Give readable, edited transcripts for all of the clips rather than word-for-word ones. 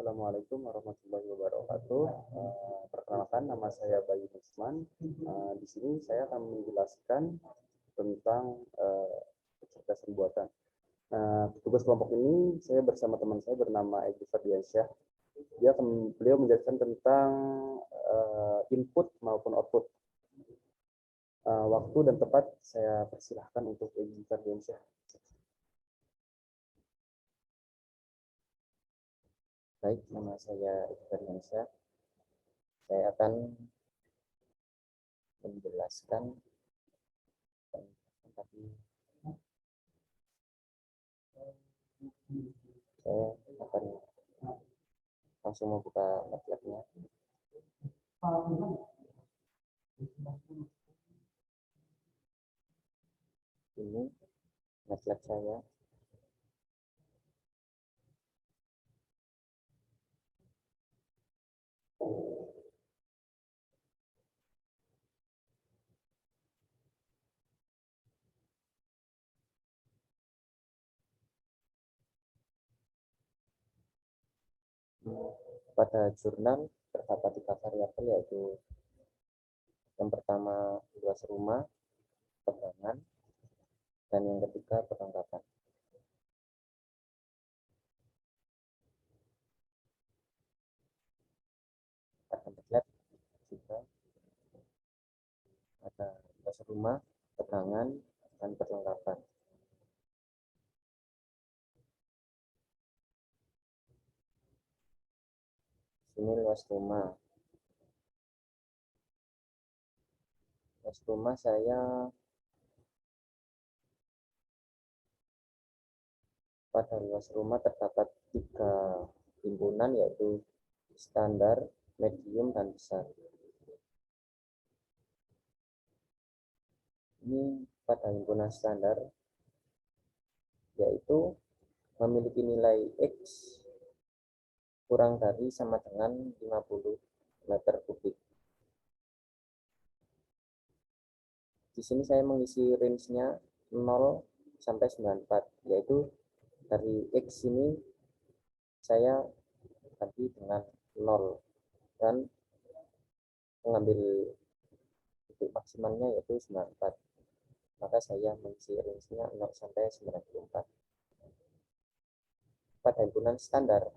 Assalamualaikum warahmatullahi wabarakatuh. Perkenalkan, nama saya Bayu Nusman. Di sini saya akan menjelaskan tentang kecerdasan buatan. Tugas kelompok ini saya bersama teman saya bernama Egy Ferdiansyah. Beliau menjelaskan tentang input maupun output. Waktu dan tempat saya persilahkan untuk Egy Ferdiansyah. Baik, nama saya Egy Ferdiansyah. Saya akan menjelaskan tadi saya akan langsung membuka MATLAB-nya. Ini MATLAB saya. Pada jurnal terdapat 3 variabel, yaitu yang pertama luas rumah, tegangan, dan yang ketiga perlengkapan. Pada MATLAB juga ada luas rumah, tegangan, dan perlengkapan. Ini luas rumah. Luas rumah saya pada luas rumah terdapat 3 himpunan, yaitu standar, medium, dan besar. Ini pada himpunan standar, yaitu memiliki nilai X kurang dari sama dengan 50 meter kubik. Di sini saya mengisi range-nya 0 sampai 94, yaitu dari X ini saya ganti dengan 0 dan mengambil titik maksimalnya yaitu 94. Maka saya mengisi range-nya 0 sampai 94. Pada himpunan standar,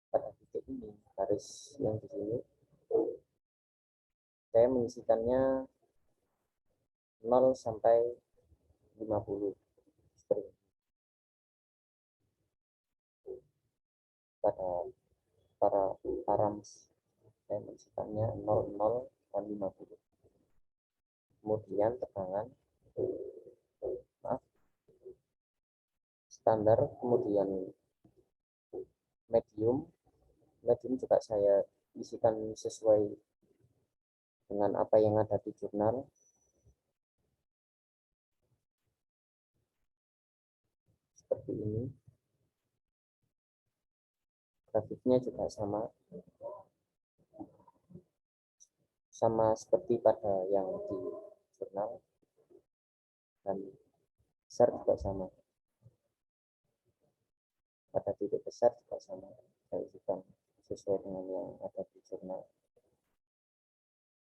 pada titik ini, garis yang di sini, saya mengisikannya 0 sampai 50. Seperti pada para params, saya mengisikannya 00 dan 50. Kemudian tegangan, standar, kemudian medium juga saya isikan sesuai dengan apa yang ada di jurnal. Seperti ini. Grafiknya juga sama seperti pada yang di jurnal, dan besar juga sama. Pada titik besar juga sama, saya isikan sesuai dengan yang ada di jurnal.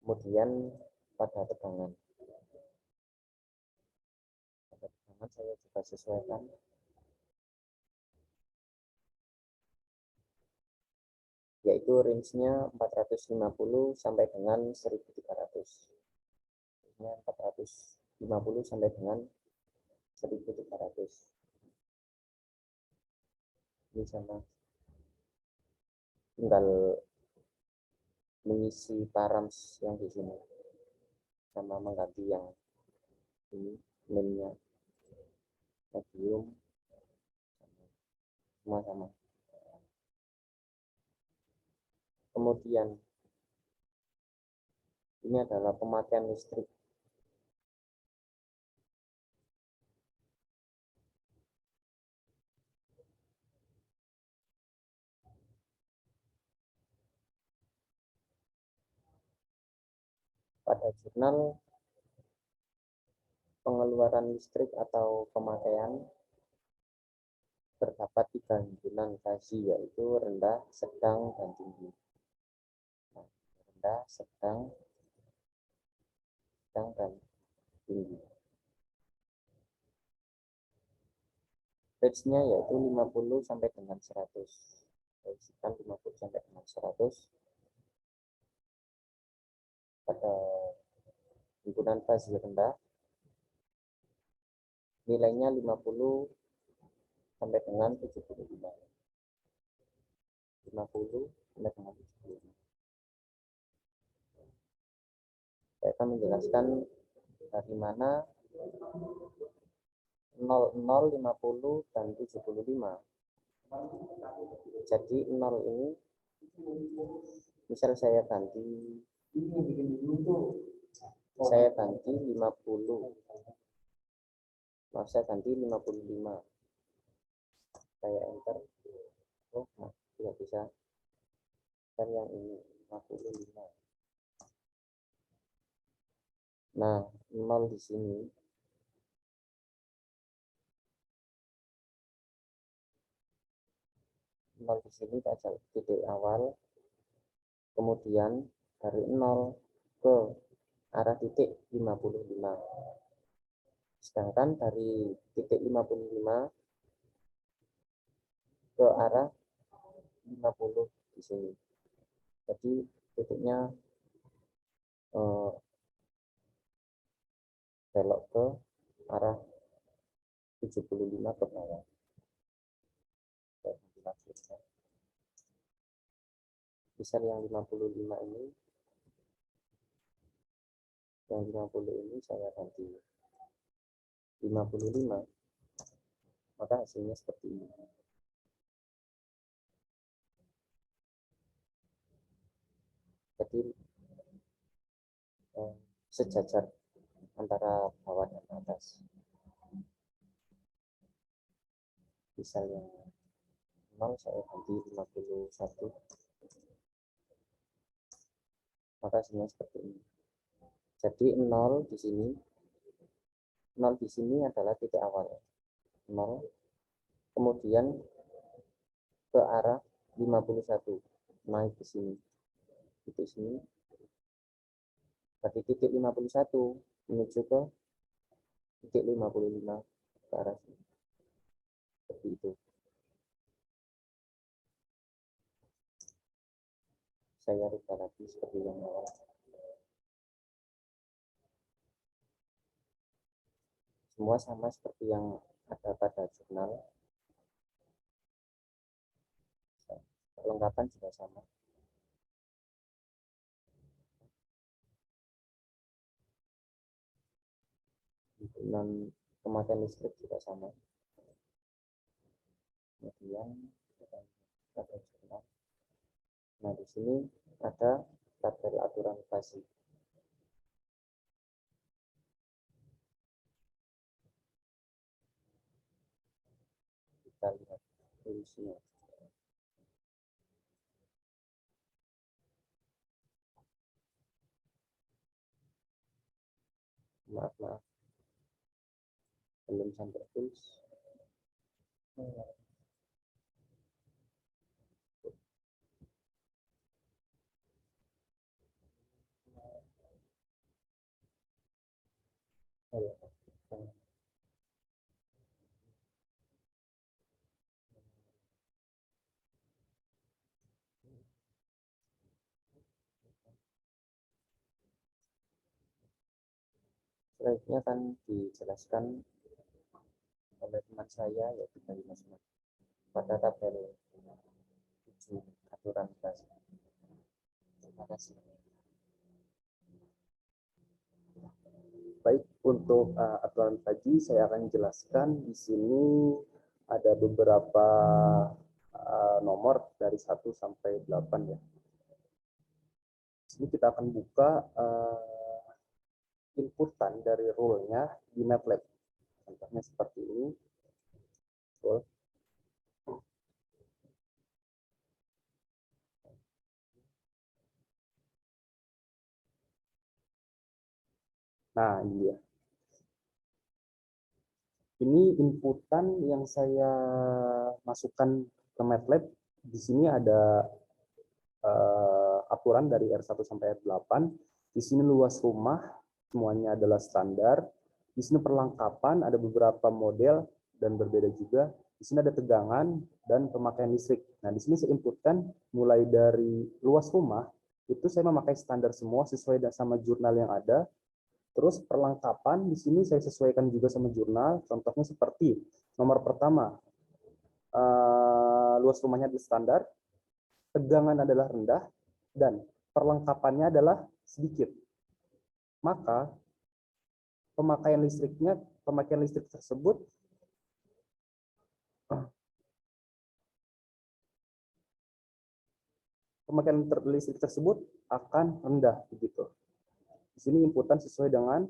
Kemudian pada tegangan saya juga sesuaikan, yaitu range-nya 450 sampai dengan 1300. 450 sampai dengan 1300. Ini sama, tinggal mengisi params yang di sini sama mengganti yang ini min-nya, medium, semua sama. Kemudian ini adalah pemakaian listrik. Pada jurnal pengeluaran listrik atau pemakaian, terdapat 3 himpunan fasi, yaitu rendah, sedang, dan tinggi. Nah, rendah, sedang, dan tinggi. Range-nya yaitu 50 sampai dengan 100. Saya 50 sampai dengan 100 pada himpunan fasi rendah, nilainya 50 sampai dengan 75. 50 sampai dengan 75. Saya akan menjelaskan dari mana 00, 50, dan 75. Jadi 0 ini misal saya ganti 50. Saya ganti 55. Saya enter. Oh, nah, tidak bisa. Kan yang ini 55. Nah, 0 di sini. 0 di sini adalah titik awal. Kemudian dari 0 ke arah titik 55. Sedangkan dari titik 55 ke arah 50 di sini. Jadi titiknya belok ke arah 75 ke bawah. Misal yang 55 ini, yang 50 ini saya ganti 55, maka hasilnya seperti ini. Jadi sejajar antara bawah dan atas. Misal yang 0 saya ganti 51, maka hasilnya seperti ini. Jadi 0 di sini, 0 di sini adalah titik awal. 0, kemudian ke arah 51, naik ke sini. Titik sini. Dari titik 51 menuju ke titik 55 ke arah sini. Seperti itu. Saya rubah lagi seperti yang awal. Semua sama seperti yang ada pada jurnal. Perlengkapan juga sama. Dan pemakaian listrik juga sama. Kemudian ada jurnal. Nah, di sini ada tabel aturan fasi. Kita lihat tulisnya. Maaf, belum sampai tulis. Selanjutnya akan dijelaskan oleh teman saya, yaitu dari Mas pada tabel 7 aturan fasi. Terima kasih. Baik, untuk aturan fasi saya akan jelaskan. Di sini ada beberapa nomor dari 1 sampai 8 ya. Di sini kita akan buka inputan dari rule-nya di MATLAB. Contohnya seperti ini. Rule. Nah, ini dia. Ini inputan yang saya masukkan ke MATLAB. Di sini ada aturan dari R1 sampai R8. Di sini luas rumah, semuanya adalah standar. Di sini perlengkapan, ada beberapa model dan berbeda juga. Di sini ada tegangan dan pemakaian listrik. Nah, di sini saya inputkan mulai dari luas rumah, itu saya memakai standar semua sesuai sama jurnal yang ada. Terus perlengkapan di sini saya sesuaikan juga sama jurnal. Contohnya seperti nomor pertama, luas rumahnya di standar, tegangan adalah rendah, dan perlengkapannya adalah sedikit. Maka pemakaian listrik tersebut akan rendah begitu. Di sini inputan sesuai dengan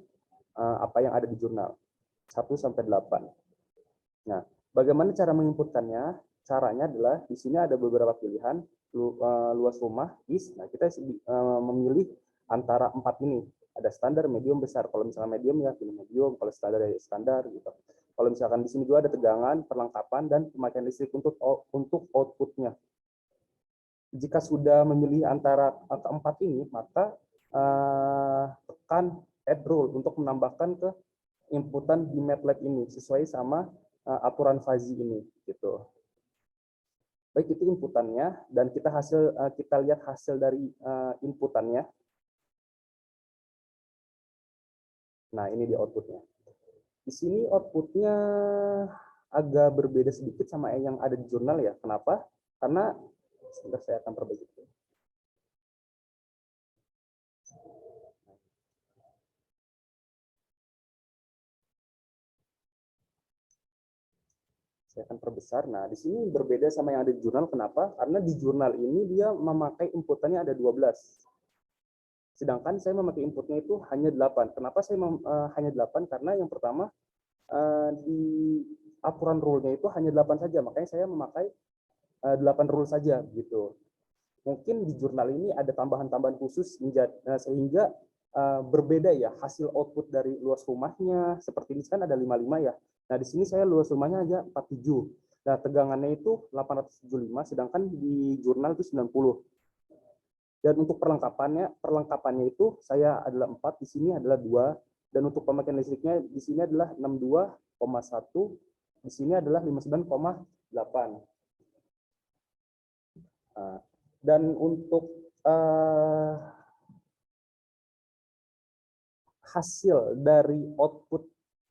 apa yang ada di jurnal 1 sampai 8. Nah, bagaimana cara menginputkannya? Caranya adalah di sini ada beberapa pilihan, luas rumah, is. Nah, kita memilih antara 4 ini. Ada standar, medium, besar. Kalau misalnya medium ya pilih medium, kalau standar ya standar gitu. Kalau misalkan di sini juga ada tegangan, perlengkapan, dan pemakaian listrik untuk outputnya. Jika sudah memilih antara keempat ini, maka tekan add rule untuk menambahkan ke inputan di MATLAB ini sesuai sama aturan fuzzy ini gitu. Baik, itu inputannya, dan kita lihat hasil dari inputannya. Nah, ini di outputnya. Di sini outputnya agak berbeda sedikit sama yang ada di jurnal ya. Kenapa? Karena sebentar saya akan perbaiki. Saya akan perbesar. Nah, di sini berbeda sama yang ada di jurnal. Kenapa? Karena di jurnal ini dia memakai inputannya ada 12. Sedangkan saya memakai inputnya itu hanya 8. Kenapa saya hanya 8? Karena yang pertama, di aturan rule-nya itu hanya 8 saja. Makanya saya memakai 8 rule saja gitu. Mungkin di jurnal ini ada tambahan-tambahan khusus sehingga berbeda ya hasil output dari luas rumahnya. Seperti ini kan ada 55 ya. Nah, di sini saya luas rumahnya aja 47. Nah, tegangannya itu 875, sedangkan di jurnal itu 90. Dan untuk perlengkapannya itu saya adalah 4, di sini adalah 2. Dan untuk pemakaian listriknya di sini adalah 62,1, di sini adalah 59,8. Dan untuk hasil dari output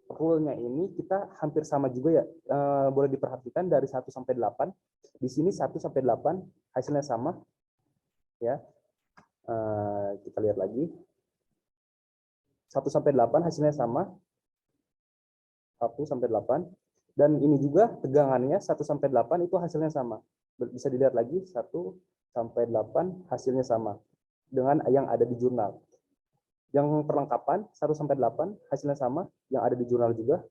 rule-nya ini kita hampir sama juga ya. Boleh diperhatikan dari 1 sampai 8. Di sini 1 sampai 8 hasilnya sama ya. Kita lihat lagi. 1 sampai 8 hasilnya sama. 1 sampai 8. Dan ini juga tegangannya 1 sampai 8 itu hasilnya sama. Bisa dilihat lagi 1 sampai 8 hasilnya sama dengan yang ada di jurnal. Yang perlengkapan 1 sampai 8 hasilnya sama, yang ada di jurnal juga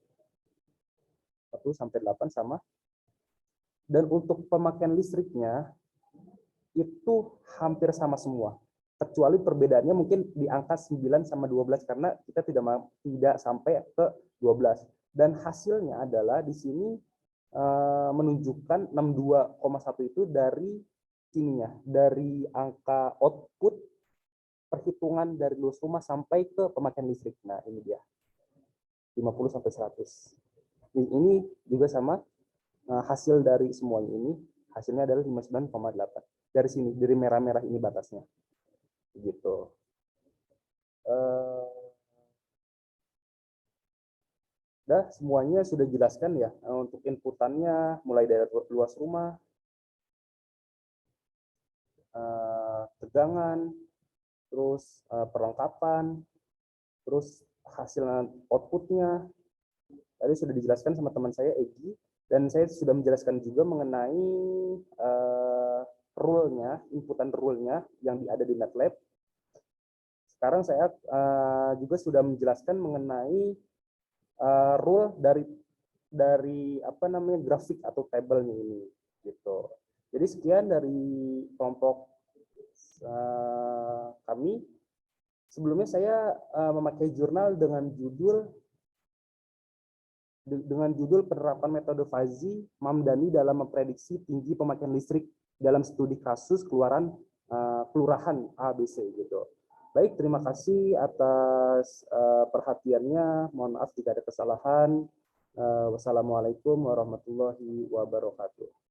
1 sampai 8 sama. Dan untuk pemakaian listriknya itu hampir sama semua. Kecuali perbedaannya mungkin di angka 9 sama 12 karena kita tidak sampai ke 12. Dan hasilnya adalah di sini menunjukkan 62,1 itu dari ininya, dari angka output perhitungan dari luas rumah sampai ke pemakaian listrik. Nah, ini dia. 50 sampai 100. Ini juga sama, hasil dari semuanya ini hasilnya adalah 59,8. Dari sini, dari merah-merah ini batasnya. Begitu. Semuanya sudah jelaskan ya untuk inputannya mulai dari luas rumah, tegangan, terus perlengkapan, terus hasil outputnya. Tadi sudah dijelaskan sama teman saya Egi, dan saya sudah menjelaskan juga mengenai rule-nya, inputan rule-nya yang ada di MATLAB. Sekarang saya juga sudah menjelaskan mengenai rule dari apa namanya grafik atau tabelnya ini gitu. Jadi sekian dari kelompok kami. Sebelumnya saya memakai jurnal dengan judul dengan judul penerapan metode Fuzzy Mamdani dalam memprediksi tinggi pemakaian listrik dalam studi kasus kelurahan ABC gitu. Baik, terima kasih atas perhatiannya. Mohon maaf jika ada kesalahan. Wassalamualaikum warahmatullahi wabarakatuh.